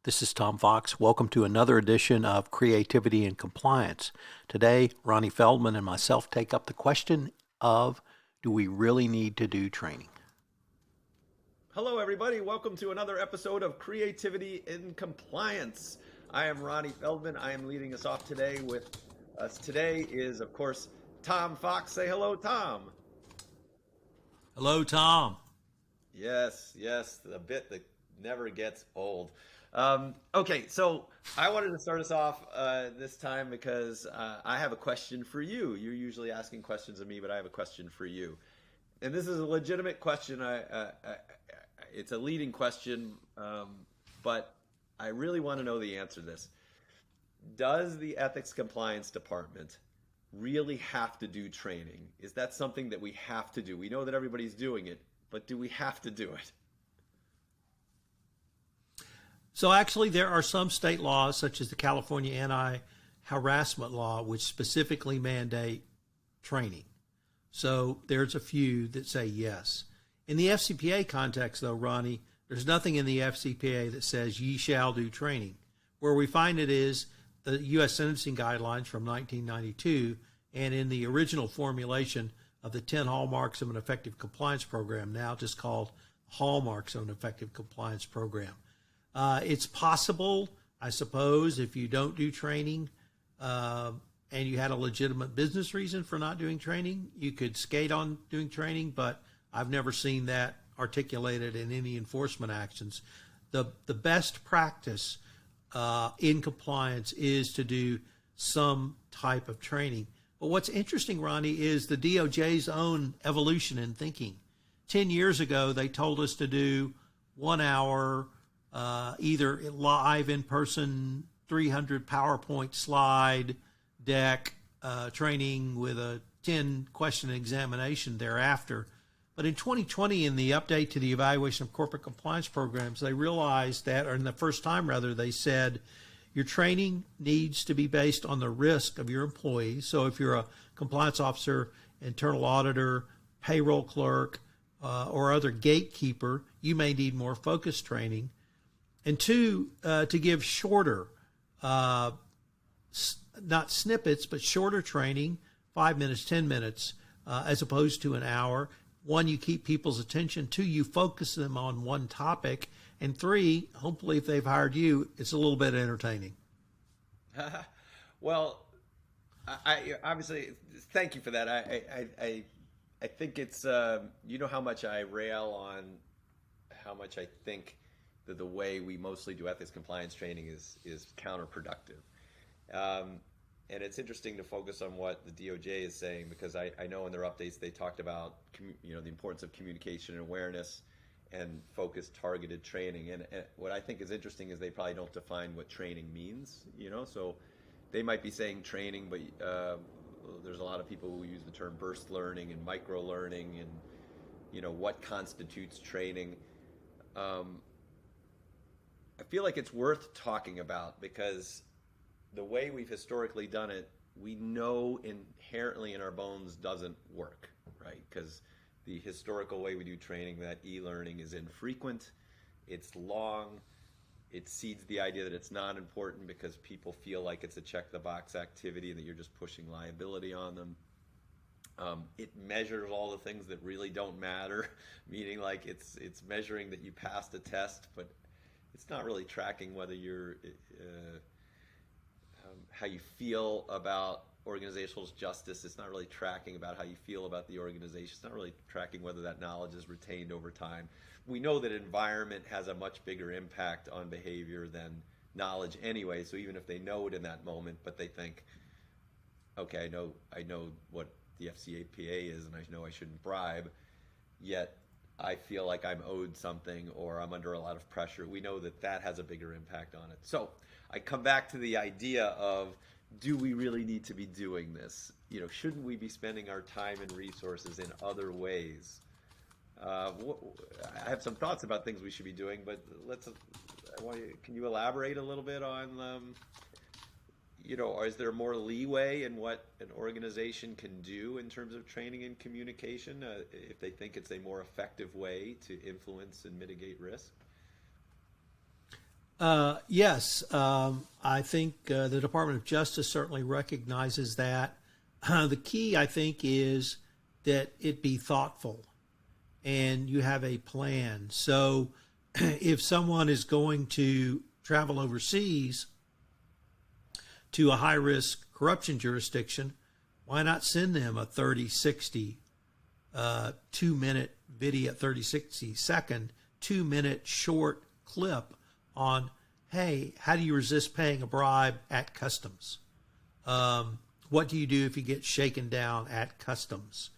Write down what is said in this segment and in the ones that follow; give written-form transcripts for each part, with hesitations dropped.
This is Tom Fox. Welcome to another edition of Creativity and Compliance. Today, Ronnie Feldman and myself take up the question of, do we really need to do training? Hello, everybody. Welcome to another episode of Creativity in Compliance. I am Ronnie Feldman. I am leading us off today. With us today is, of course, Tom Fox. Say hello, Tom. Hello, Tom. Yes, the bit that never gets old. Okay, so I wanted to start us off this time because I have a question for you. You're usually asking questions of me, but I have a question for you. And this is a legitimate question. It's a leading question, but I really want to know the answer to this. Does the Ethics Compliance Department really have to do training? Is that something that we have to do? We know that everybody's doing it, but do we have to do it? So actually, there are some state laws, such as the California anti-harassment law, which specifically mandate training. So there's a few that say yes. In the FCPA context, though, Ronnie, there's nothing in the FCPA that says ye shall do training. Where we find it is the U.S. Sentencing Guidelines from 1992 and in the original formulation of the 10 Hallmarks of an Effective Compliance Program, now just called Hallmarks of an Effective Compliance Program. It's possible, I suppose, if you don't do training and you had a legitimate business reason for not doing training, you could skate on doing training, but I've never seen that articulated in any enforcement actions. The best practice in compliance is to do some type of training. But what's interesting, Ronnie, is the DOJ's own evolution in thinking. 10 years ago, they told us to do 1 hour, either live in person, 300 PowerPoint slide deck training with a 10 question examination thereafter. But in 2020, in the update to the evaluation of corporate compliance programs, they realized that, or in the first time rather, they said your training needs to be based on the risk of your employees. So if you're a compliance officer, internal auditor, payroll clerk, or other gatekeeper, you may need more focused training. And two, to give shorter, not snippets, but shorter training, 5 minutes, 10 minutes, as opposed to an hour. One, you keep people's attention. Two, you focus them on one topic. And three, hopefully if they've hired you, it's a little bit entertaining. Well, I obviously thank you for that. I think it's you know how much I rail on how much I think that the way we mostly do ethics compliance training is counterproductive. And it's interesting to focus on what the DOJ is saying, because I know in their updates they talked about the importance of communication and awareness and focused targeted training. And what I think is interesting is they probably don't define what training means. So they might be saying training, but there's a lot of people who use the term burst learning and micro learning, and what constitutes training. I feel like it's worth talking about because the way we've historically done it, we know inherently in our bones doesn't work, right? Because the historical way we do training, that e-learning, is infrequent, it's long, it seeds the idea that it's not important because people feel like it's a check-the-box activity and that you're just pushing liability on them. It measures all the things that really don't matter, meaning like it's measuring that you passed a test, but it's not really tracking whether you're how you feel about organizational justice. It's not really tracking about how you feel about the organization. It's not really tracking whether that knowledge is retained over time. We know that environment has a much bigger impact on behavior than knowledge anyway. So even if they know it in that moment, but they think, okay, I know what the FCAPA is, and I know I shouldn't bribe, yet I feel like I'm owed something or I'm under a lot of pressure. We know that that has a bigger impact on it. So I come back to the idea of, do we really need to be doing this? Shouldn't we be spending our time and resources in other ways? I have some thoughts about things we should be doing, but can you elaborate a little bit on, or is there more leeway in what an organization can do in terms of training and communication if they think it's a more effective way to influence and mitigate risk? Yes, I think the Department of Justice certainly recognizes that. The key, I think, is that it be thoughtful and you have a plan. So if someone is going to travel overseas to a high risk corruption jurisdiction, why not send them a 30, 60, 2 minute video, 30, 60 second, 2 minute short clip on, hey, how do you resist paying a bribe at customs? What do you do if you get shaken down at customs?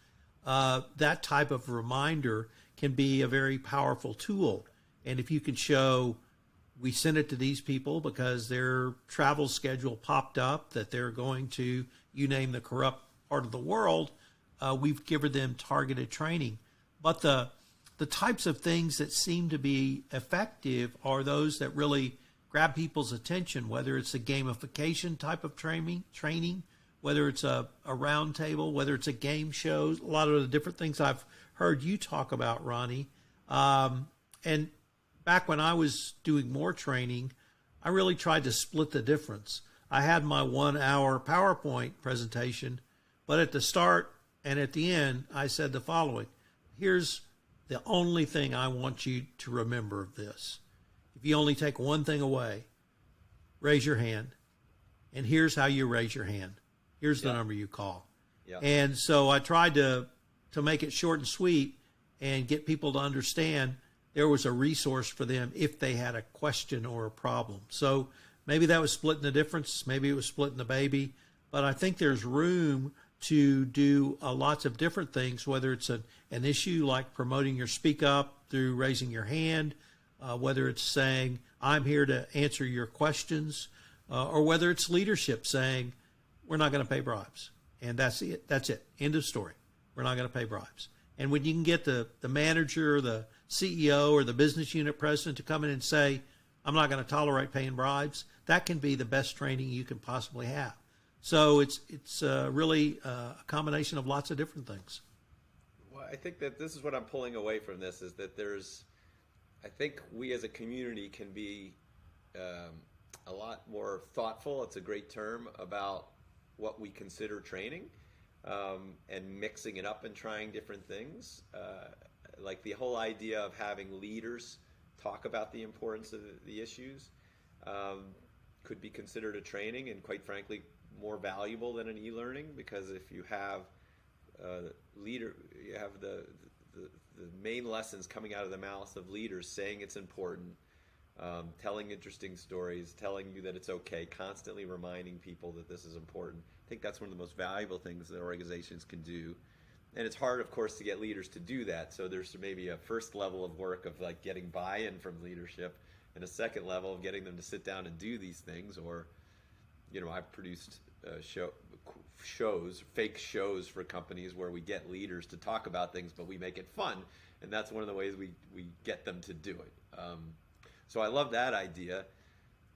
That type of reminder can be a very powerful tool. And if you can show, we sent it to these people because their travel schedule popped up that they're going to, you name the corrupt part of the world, we've given them targeted training. But the types of things that seem to be effective are those that really grab people's attention, whether it's a gamification type of training, whether it's a round table, whether it's a game show, a lot of the different things I've heard you talk about, Ronnie. And back when I was doing more training, I really tried to split the difference. I had my 1 hour PowerPoint presentation, but at the start and at the end, I said the following. Here's the only thing I want you to remember of this. If you only take one thing away, raise your hand. And here's how you raise your hand. Here's the number you call. And so I tried to make it short and sweet and get people to understand there was a resource for them if they had a question or a problem. So maybe that was splitting the difference. Maybe it was splitting the baby. But I think there's room to do lots of different things, whether it's an issue like promoting your speak up through raising your hand, whether it's saying, I'm here to answer your questions, or whether it's leadership saying, we're not going to pay bribes. And that's it. That's it. End of story. We're not going to pay bribes. And when you can get the manager, the CEO, or the business unit president to come in and say, I'm not going to tolerate paying bribes, that can be the best training you can possibly have. So it's really a combination of lots of different things. Well, I think that this is what I'm pulling away from this is that I think we as a community can be a lot more thoughtful, it's a great term, about what we consider training and mixing it up and trying different things. Like the whole idea of having leaders talk about the importance of the issues could be considered a training, and quite frankly more valuable than an e-learning, because if you have you have the main lessons coming out of the mouths of leaders saying it's important, telling interesting stories, telling you that it's okay, constantly reminding people that this is important. I think that's one of the most valuable things that organizations can do. And it's hard, of course, to get leaders to do that. So there's maybe a first level of work of like getting buy-in from leadership, and a second level of getting them to sit down and do these things. Or, I've produced fake shows for companies where we get leaders to talk about things, but we make it fun. And that's one of the ways we get them to do it. So I love that idea.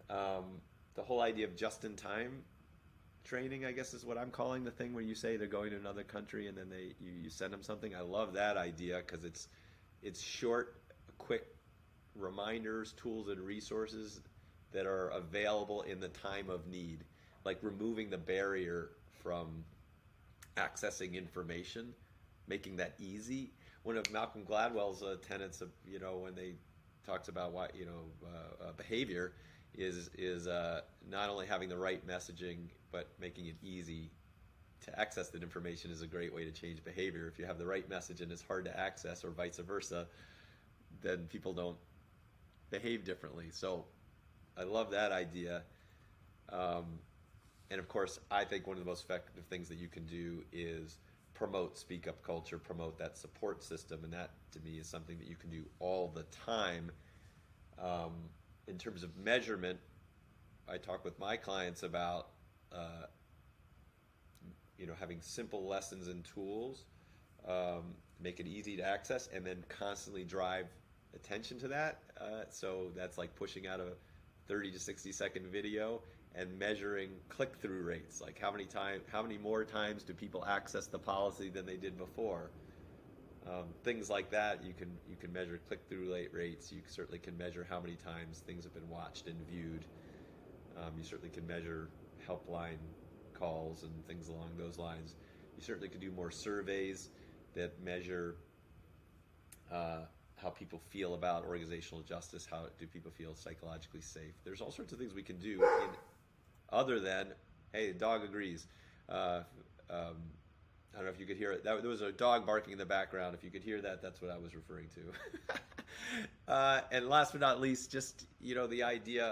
The whole idea of just-in-time training, I guess, is what I'm calling the thing where you say they're going to another country and then you send them something. I love that idea because it's short, quick reminders, tools, and resources that are available in the time of need, like removing the barrier from accessing information, making that easy. One of Malcolm Gladwell's tenets of, when they talks about why, behavior is not only having the right messaging, but making it easy to access that information is a great way to change behavior. If you have the right message and it's hard to access, or vice versa, then people don't behave differently. So I love that idea. And of course, I think one of the most effective things that you can do is promote speak up culture, promote that support system. And that to me is something that you can do all the time. In terms of measurement, I talk with my clients about having simple lessons and tools, make it easy to access, and then constantly drive attention to that. So that's like pushing out a 30 to 60 second video and measuring click-through rates, like how many more times do people access the policy than they did before. Things like that. You can measure click-through rates. You certainly can measure how many times things have been watched and viewed. You certainly can measure helpline calls and things along those lines. You certainly could do more surveys that measure how people feel about organizational justice. How do people feel psychologically safe? There's all sorts of things we can do other than, hey, the dog agrees. I don't know if you could hear it. There was a dog barking in the background. If you could hear that, that's what I was referring to. And last but not least, just the idea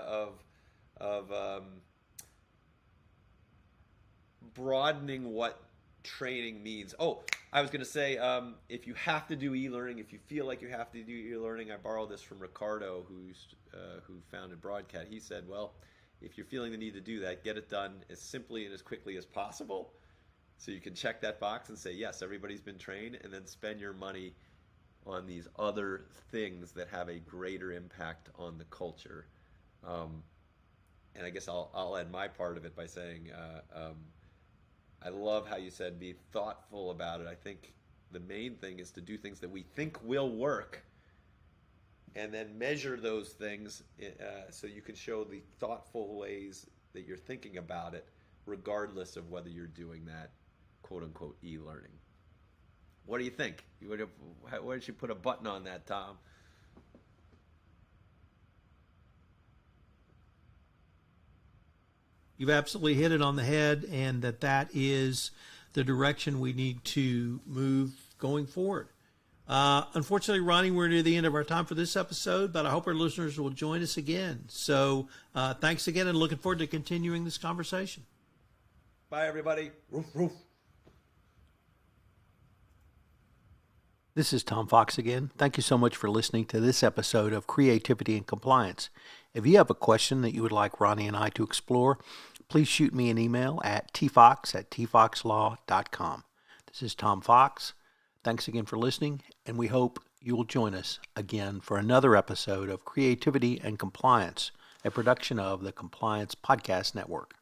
of broadening what training means. Oh, I was going to say, if you have to do e-learning, if you feel like you have to do e-learning, I borrowed this from Ricardo, who founded Broadcat. He said, well, if you're feeling the need to do that, get it done as simply and as quickly as possible. So you can check that box and say, yes, everybody's been trained, and then spend your money on these other things that have a greater impact on the culture. And I guess I'll add my part of it by saying, I love how you said be thoughtful about it. I think the main thing is to do things that we think will work, and then measure those things so you can show the thoughtful ways that you're thinking about it, regardless of whether you're doing that quote-unquote e-learning. What do you think? Why don't you put a button on that, Tom? You've absolutely hit it on the head, and that is the direction we need to move going forward. Unfortunately, Ronnie, we're near the end of our time for this episode, but I hope our listeners will join us again. So thanks again, and looking forward to continuing this conversation. Bye, everybody. Roof, roof. This is Tom Fox again. Thank you so much for listening to this episode of Creativity and Compliance. If you have a question that you would like Ronnie and I to explore, please shoot me an email at tfox@tfoxlaw.com. This is Tom Fox. Thanks again for listening, and we hope you will join us again for another episode of Creativity and Compliance, a production of the Compliance Podcast Network.